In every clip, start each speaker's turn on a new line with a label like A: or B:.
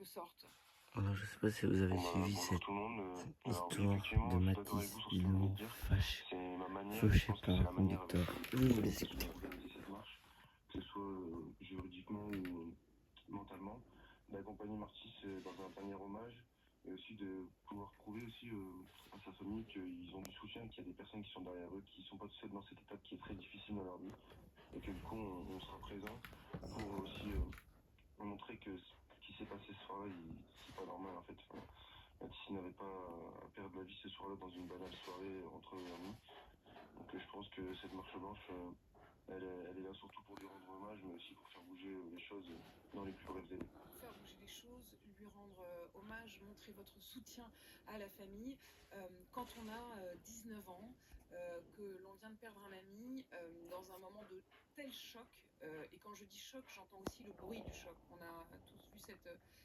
A: quelque sorte.
B: Alors, je sais pas si vous avez suivi
C: Bonjour
B: cette
C: tout le monde. Alors oui,
B: histoire
C: effectivement,
B: de
C: je suis d'accord avec
B: Matisse,
C: vous sur ce que
B: ils
C: vous venez
B: l'ont
C: de dire. C'est ma manière, je
B: fauché
C: pense que
B: par
C: c'est
B: un
C: la manière avec
B: conducteur. Je vous laisse
C: qui
B: écouter.
C: a organisé cette marche, que ce soit juridiquement ou mentalement, d'accompagner Martis dans un dernier hommage et aussi de pouvoir prouver aussi à sa famille qu'ils ont du soutien, qu'il y a des personnes qui sont derrière eux, qui ne sont pas tout seuls dans cette étape qui est très difficile dans leur vie et que du coup on sera présent pour aussi montrer que ce qui s'est passé ce soir-là, c'est pas normal en fait. Enfin, Mathis n'avait pas à perdre la vie ce soir-là dans une banale soirée entre amis. Donc je pense que cette marche blanche, elle est là surtout pour lui rendre hommage, mais aussi pour faire bouger les choses dans les plus brefs délais.
A: Faire bouger les choses, lui rendre hommage, montrer votre soutien à la famille. Quand on a 19 ans, que l'on vient de perdre un ami, dans un moment de tel choc, et quand je dis choc, j'entends aussi le bruit du choc. On a tous vu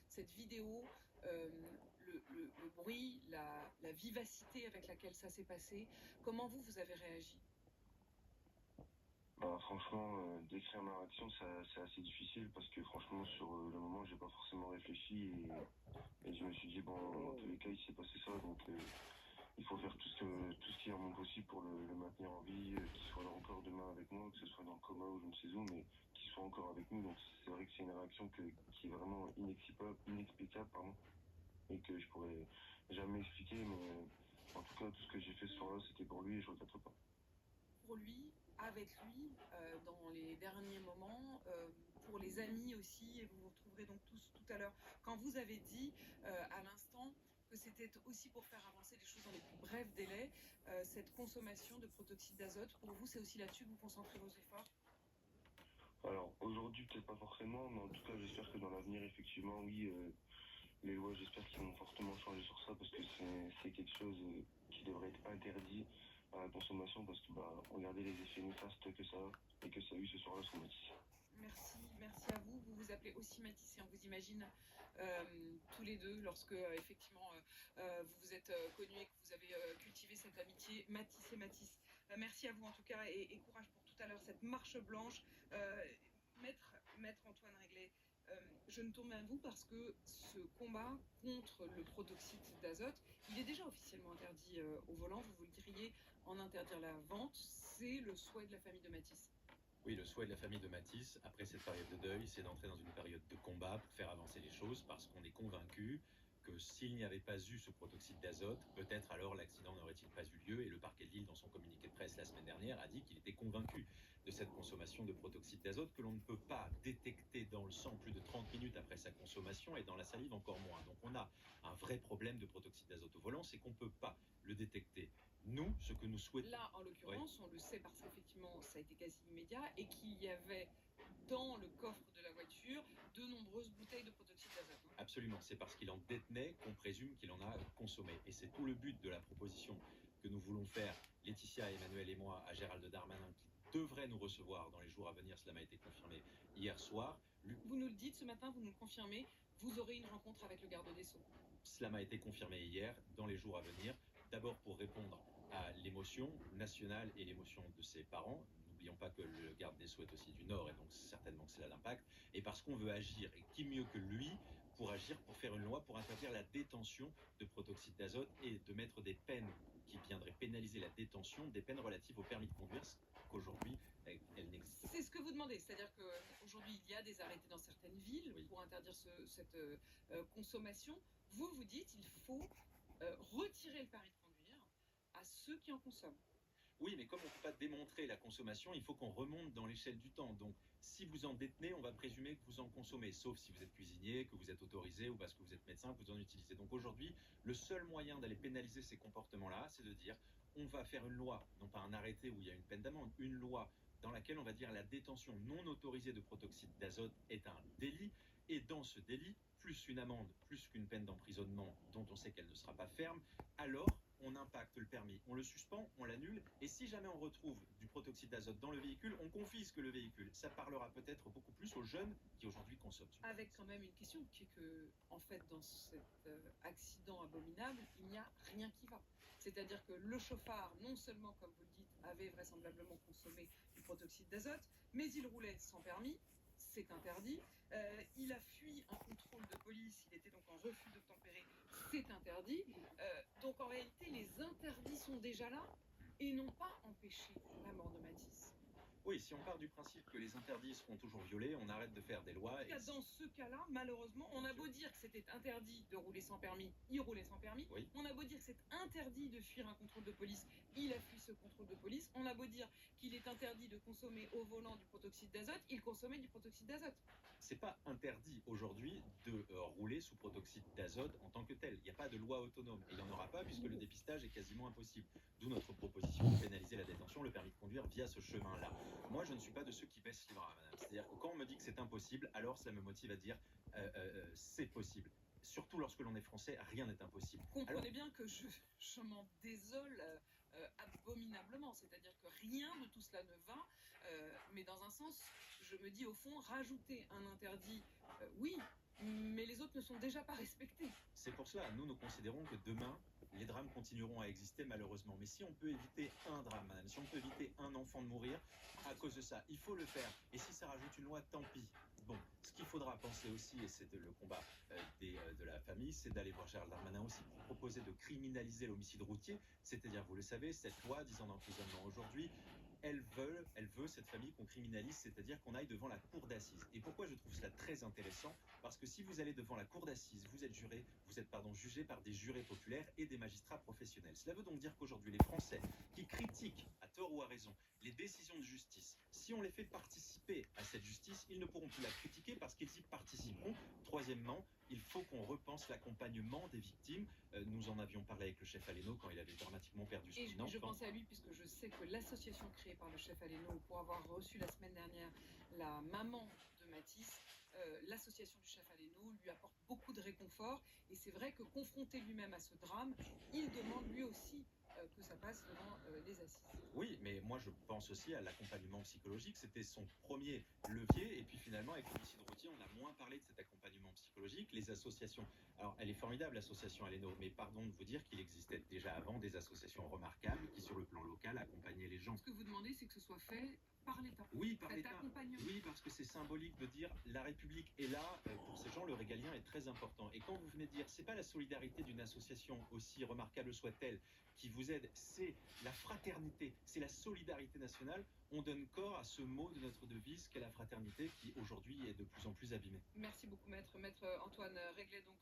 A: cette vidéo, le bruit, la vivacité avec laquelle ça s'est passé. Comment vous avez réagi?
C: Bah, franchement, décrire ma réaction, c'est assez difficile parce que franchement, sur le moment, j'ai pas forcément réfléchi et je me suis dit, bon, dans tous les cas, il s'est passé ça, donc il faut faire tout ce qui est en mon possible pour le maintenir en vie, qu'il soit là encore demain avec moi, que ce soit dans le coma ou je ne sais où, mais qu'il soit encore avec nous. Donc c'est vrai que c'est une réaction qui est vraiment inexplicable, pardon, et que je pourrais jamais expliquer, mais en tout cas, tout ce que j'ai fait ce soir-là, c'était pour lui et je regrette pas.
A: Pour lui, avec lui, dans les derniers moments, pour les amis aussi, et vous vous retrouverez donc tous tout à l'heure. Quand vous avez dit à l'instant que c'était aussi pour faire avancer les choses dans les plus brefs délais, cette consommation de protoxyde d'azote, pour vous, c'est aussi là-dessus que vous concentrez vos efforts?
C: Alors aujourd'hui, peut-être pas forcément, mais en tout cas, j'espère que dans l'avenir, effectivement, oui, les lois, j'espère qu'ils vont fortement changer sur ça parce que c'est quelque chose qui devrait être interdit à la consommation parce que bah, regardez les effets néfastes que ça a et que ça a eu ce soir-là sur Matisse.
A: Merci à vous. Vous vous appelez aussi Matisse et on vous imagine tous les deux lorsque effectivement vous vous êtes connus et que vous avez cultivé cette amitié Matisse et Matisse. Merci à vous en tout cas et courage pour tout à l'heure cette marche blanche. Euh, Maître Antoine Réglet, je me tourne vers vous parce que ce combat contre le protoxyde d'azote, il est déjà officiellement interdit au volant. Vous le diriez en interdire la vente. C'est le souhait de la famille de Matisse.
D: Oui, le souhait de la famille de Matisse, après cette période de deuil, c'est d'entrer dans une période de combat pour faire avancer les choses, parce qu'on est convaincu que s'il n'y avait pas eu ce protoxyde d'azote, peut-être alors l'accident n'aurait-il pas eu lieu, et le parquet de Lille, dans son communiqué de presse la semaine dernière, a dit qu'il était convaincu de cette consommation de protoxyde d'azote que l'on ne peut pas détecter dans le sang plus de 30 minutes après sa consommation, et dans la salive encore moins. Donc on a un vrai problème de protoxyde d'azote au volant, c'est qu'on ne peut pas le détecter. Nous, ce que nous souhaitons...
A: Là, en l'occurrence, on le sait parce qu'effectivement, ça a été quasi immédiat et qu'il y avait dans le coffre de la voiture de nombreuses bouteilles de protoxyde d'azote.
D: Absolument, c'est parce qu'il en détenait qu'on présume qu'il en a consommé. Et c'est tout le but de la proposition que nous voulons faire, Laetitia, Emmanuel et moi, à Gérald Darmanin, qui devrait nous recevoir dans les jours à venir. Cela m'a été confirmé hier soir.
A: Vous nous le dites ce matin, vous nous le confirmez, vous aurez une rencontre avec le garde des Sceaux.
D: Cela m'a été confirmé hier, dans les jours à venir, d'abord pour répondre à l'émotion nationale et l'émotion de ses parents. N'oublions pas que le garde des Sceaux est aussi du Nord, et donc certainement que c'est là l'impact, et parce qu'on veut agir, et qui mieux que lui pour agir, pour faire une loi, pour interdire la détention de protoxyde d'azote et de mettre des peines qui viendraient pénaliser la détention, des peines relatives au permis de conduire, qu'aujourd'hui, elle n'existe pas.
A: C'est ce que vous demandez, c'est-à-dire qu'aujourd'hui, il y a des arrêtés dans certaines villes
D: Oui.
A: pour interdire cette consommation. Vous dites qu'il faut retirer le permis de conduire à ceux qui en consomment.
D: Oui, mais comme on ne peut pas démontrer la consommation, il faut qu'on remonte dans l'échelle du temps. Donc, si vous en détenez, on va présumer que vous en consommez, sauf si vous êtes cuisinier, que vous êtes autorisé ou parce que vous êtes médecin, que vous en utilisez. Donc aujourd'hui, le seul moyen d'aller pénaliser ces comportements-là, c'est de dire on va faire une loi, non pas un arrêté où il y a une peine d'amende, une loi dans laquelle on va dire la détention non autorisée de protoxyde d'azote est un délit. Et dans ce délit, plus une amende, plus qu'une peine d'emprisonnement dont on sait qu'elle ne sera pas ferme, alors on impacte le permis, on le suspend, on l'annule, et si jamais on retrouve du protoxyde d'azote dans le véhicule, on confisque le véhicule. Ça parlera peut-être beaucoup plus aux jeunes qui aujourd'hui consomment.
A: Avec quand même une question qui est que, en fait, dans cet accident abominable, il n'y a rien qui va. C'est-à-dire que le chauffard, non seulement, comme vous le dites, avait vraisemblablement consommé du protoxyde d'azote, mais il roulait sans permis, c'est interdit. Il a fui un contrôle de police, il était donc en refus d'obtempérer, c'est interdit. Donc en réalité, les interdits sont déjà là et n'ont pas empêché la mort de Matisse.
D: Oui, si on part du principe que les interdits seront toujours violés, on arrête de faire des lois.
A: Dans ce cas-là, malheureusement, on a beau dire que c'était interdit de rouler sans permis, il roulait sans permis.
D: Oui.
A: On a beau dire que c'est interdit de fuir un contrôle de police, il a fui ce contrôle de police. On a beau dire qu'il est interdit de consommer au volant du protoxyde d'azote, il consommait du protoxyde d'azote.
D: C'est pas interdit aujourd'hui de rouler sous protoxyde d'azote en tant que tel. Il n'y a pas de loi autonome. Et il n'y en aura pas puisque le dépistage est quasiment impossible. D'où notre proposition de pénaliser la détention, le permis de conduire via ce chemin-là. Moi, je ne suis pas de ceux qui baissent les bras, madame. C'est-à-dire que quand on me dit que c'est impossible, alors ça me motive à dire c'est possible. Surtout lorsque l'on est français, rien n'est impossible.
A: Comprenez bien que je m'en désole abominablement. C'est-à-dire que rien de tout cela ne va. Mais dans un sens, je me dis au fond, rajouter un interdit, oui, mais les autres ne sont déjà pas respectés.
D: C'est pour cela, nous considérons que demain, les drames continueront à exister malheureusement. Mais si on peut éviter un drame, madame, si on peut éviter un enfant de mourir à cause de ça, il faut le faire. Et si ça rajoute une loi, tant pis. Bon, ce qu'il faudra penser aussi, et c'est le combat de la famille, c'est d'aller voir Gérald Darmanin aussi pour proposer de criminaliser l'homicide routier. C'est-à-dire, vous le savez, cette loi 10 ans d'emprisonnement aujourd'hui, elle veut, cette famille, qu'on criminalise, c'est-à-dire qu'on aille devant la cour d'assises. Et pourquoi je trouve cela très intéressant? Parce que si vous allez devant la cour d'assises, vous êtes jugé par des jurés populaires et des magistrats professionnels. Cela veut donc dire qu'aujourd'hui, les Français qui critiquent, à tort ou à raison, les décisions de justice, si on les fait participer à cette justice, ils ne pourront plus la critiquer parce qu'ils y participeront. Troisièmement, il faut qu'on repense l'accompagnement des victimes. Nous en avions parlé avec le chef Aleno quand il avait dramatiquement perdu son enfant.
A: Et je pense à lui puisque je sais que l'association créée par le chef Aleno pour avoir reçu la semaine dernière la maman de Matisse, l'association du chef Aleno lui apporte beaucoup de réconfort. Et c'est vrai que confronté lui-même à ce drame, il demande lui aussi que ça passe devant les assises.
D: Oui, mais moi je pense aussi à l'accompagnement psychologique. C'était son premier levier. Et puis finalement, avec l'homicide routier, on a moins parlé de cet accompagnement psychologique. Les associations, alors elle est formidable, l'association Aleno, mais pardon de vous dire qu'il existait déjà avant des associations remarquables qui, sur le plan local, accompagnaient les gens.
A: Ce que vous demandez, c'est que ce soit fait par l'État.
D: Oui, par l'État.
A: Accompagnement.
D: Oui, parce que c'est symbolique de dire la République est là. Pour ces gens, le régalien est très important. Et quand vous venez de dire, c'est pas la solidarité d'une association, aussi remarquable soit-elle, qui vous aide, c'est la fraternité, c'est la solidarité nationale. On donne corps à ce mot de notre devise qu'est la fraternité, qui aujourd'hui est de plus en plus abîmée.
A: Merci beaucoup, maître Antoine Réglet. Donc,